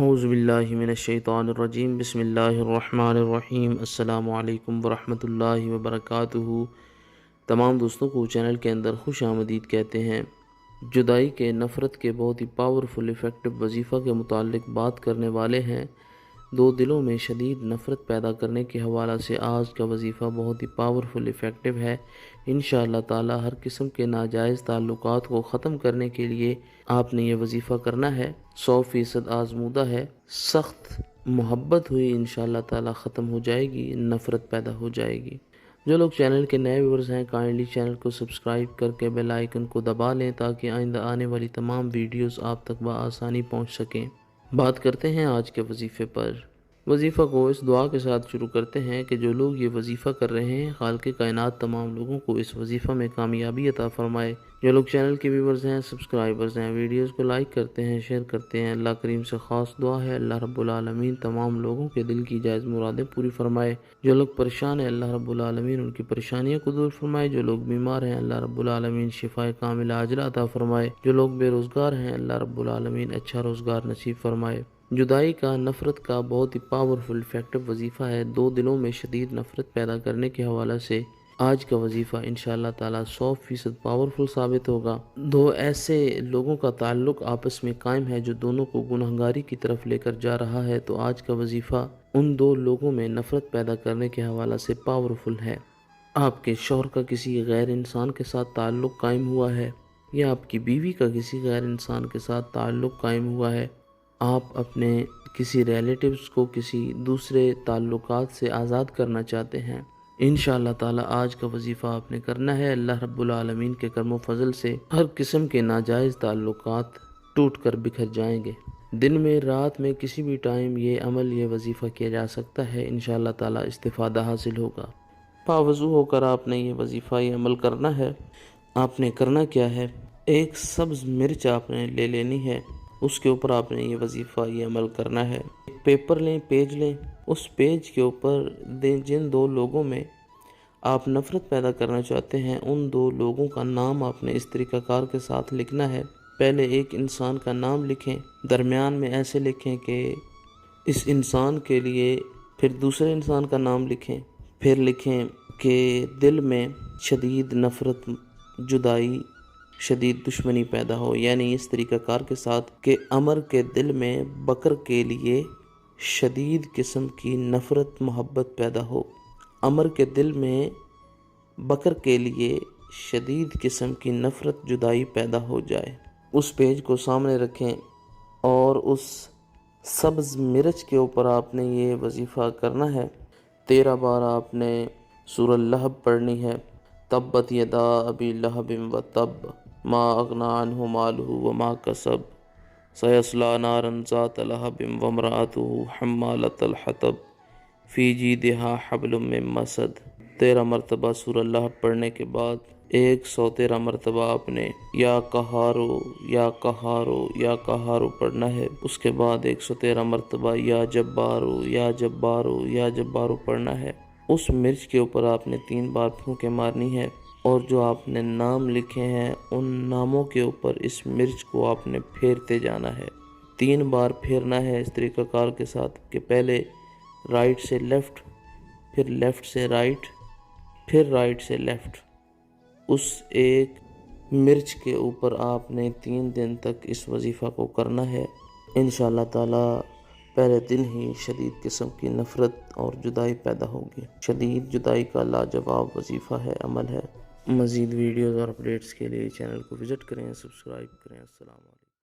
اعوذ باللہ من الشیطان الرجیم، بسم اللہ الرحمن الرحیم۔ السلام علیکم ورحمۃ اللہ وبرکاتہ۔ تمام دوستوں کو چینل کے اندر خوش آمدید کہتے ہیں۔ جدائی کے نفرت کے بہت ہی پاورفل افیکٹو وظیفہ کے متعلق بات کرنے والے ہیں۔ دو دلوں میں شدید نفرت پیدا کرنے کے حوالہ سے آج کا وظیفہ بہت ہی پاورفل افیکٹو ہے۔ انشاءاللہ تعالی ہر قسم کے ناجائز تعلقات کو ختم کرنے کے لیے آپ نے یہ وظیفہ کرنا ہے۔ 100% آزمودہ ہے، سخت محبت ہوئی انشاءاللہ تعالی ختم ہو جائے گی، نفرت پیدا ہو جائے گی۔ جو لوگ چینل کے نئے ویورز ہیں کائنڈلی چینل کو سبسکرائب کر کے بیل آئیکن کو دبا لیں تاکہ آئندہ آنے والی تمام ویڈیوز آپ تک بآسانی پہنچ سکیں۔ بات کرتے ہیں آج کے وظیفے پر۔ وظیفہ کو اس دعا کے ساتھ شروع کرتے ہیں کہ جو لوگ یہ وظیفہ کر رہے ہیں خالق کائنات تمام لوگوں کو اس وظیفہ میں کامیابی عطا فرمائے۔ جو لوگ چینل کے ویورز ہیں، سبسکرائبرز ہیں، ویڈیوز کو لائک کرتے ہیں، شیئر کرتے ہیں، اللہ کریم سے خاص دعا ہے اللہ رب العالمین تمام لوگوں کے دل کی جائز مرادیں پوری فرمائے۔ جو لوگ پریشان ہیں اللہ رب العالمین ان کی پریشانیوں کو دور فرمائے۔ جو لوگ بیمار ہیں اللہ رب العالمین شفائے کاملہ عاجلہ عطا فرمائے۔ جو لوگ بے روزگار ہیں اللہ رب العالمین اچھا روزگار نصیب فرمائے۔ جدائی کا نفرت کا بہت ہی پاورفل افیکٹو وظیفہ ہے۔ دو دلوں میں شدید نفرت پیدا کرنے کے حوالے سے آج کا وظیفہ انشاءاللہ تعالی 100% پاورفل ثابت ہوگا۔ دو ایسے لوگوں کا تعلق آپس میں قائم ہے جو دونوں کو گنہگاری کی طرف لے کر جا رہا ہے، تو آج کا وظیفہ ان دو لوگوں میں نفرت پیدا کرنے کے حوالے سے پاورفل ہے۔ آپ کے شوہر کا کسی غیر انسان کے ساتھ تعلق قائم ہوا ہے یا آپ کی بیوی کا کسی غیر انسان کے ساتھ تعلق قائم ہوا ہے، آپ اپنے کسی ریلیٹیوز کو کسی دوسرے تعلقات سے آزاد کرنا چاہتے ہیں، انشاءاللہ تعالی آج کا وظیفہ آپ نے کرنا ہے۔ اللہ رب العالمین کے کرم و فضل سے ہر قسم کے ناجائز تعلقات ٹوٹ کر بکھر جائیں گے۔ دن میں، رات میں، کسی بھی ٹائم یہ عمل، یہ وظیفہ کیا جا سکتا ہے، انشاءاللہ تعالی استفادہ حاصل ہوگا۔ باوضو ہو کر آپ نے یہ وظیفہ، یہ عمل کرنا ہے۔ آپ نے کرنا کیا ہے، ایک سبز مرچ آپ نے لے لینی ہے، اس کے اوپر آپ نے یہ وظیفہ، یہ عمل کرنا ہے۔ پیپر لیں، پیج لیں، اس پیج کے اوپر جن دو لوگوں میں آپ نفرت پیدا کرنا چاہتے ہیں ان دو لوگوں کا نام آپ نے اس طریقہ کار کے ساتھ لکھنا ہے۔ پہلے ایک انسان کا نام لکھیں، درمیان میں ایسے لکھیں کہ اس انسان کے لیے، پھر دوسرے انسان کا نام لکھیں، پھر لکھیں کہ دل میں شدید نفرت، جدائی، شدید دشمنی پیدا ہو، یعنی اس طریقہ کار کے ساتھ کہ عمر کے دل میں بکر کے لیے شدید قسم کی نفرت محبت پیدا ہو۔ عمر کے دل میں بکر کے لیے شدید قسم کی نفرت، جدائی پیدا ہو جائے۔ اس پیج کو سامنے رکھیں اور اس سبز مرچ کے اوپر آپ نے یہ وظیفہ کرنا ہے۔ 13 بار آپ نے سورہ لہب پڑھنی ہے۔ تبت یدا ابی لہب و تب ما اغنی عنہ مالہ وما کسب سیصلی نارا ذات لہب وامرأتہ حمالۃ الحطب فی جیدہا حبل من مسد۔ 13 مرتبہ سورہ لہب پڑھنے کے بعد 113 مرتبہ آپ نے یا قہارو یا قہارو یا قہارو پڑھنا ہے۔ اس کے بعد 113 مرتبہ یا جبارو یا جبارو یا جبارو پڑھنا ہے۔ اس مرچ کے اوپر آپ نے 3 بار پھونکیں مارنی ہے، اور جو آپ نے نام لکھے ہیں ان ناموں کے اوپر اس مرچ کو آپ نے پھیرتے جانا ہے۔ 3 بار پھیرنا ہے اس طریقہ کار کے ساتھ کہ پہلے رائٹ سے لیفٹ، پھر لیفٹ سے رائٹ، پھر رائٹ سے لیفٹ۔ اس ایک مرچ کے اوپر آپ نے 3 دن تک اس وظیفہ کو کرنا ہے۔ انشاءاللہ تعالی پہلے دن ہی شدید قسم کی نفرت اور جدائی پیدا ہوگی۔ شدید جدائی کا لاجواب وظیفہ ہے، عمل ہے۔ مزید ویڈیوز اور اپڈیٹس کے لیے چینل کو وزٹ کریں، سبسکرائب کریں۔ السلام علیکم۔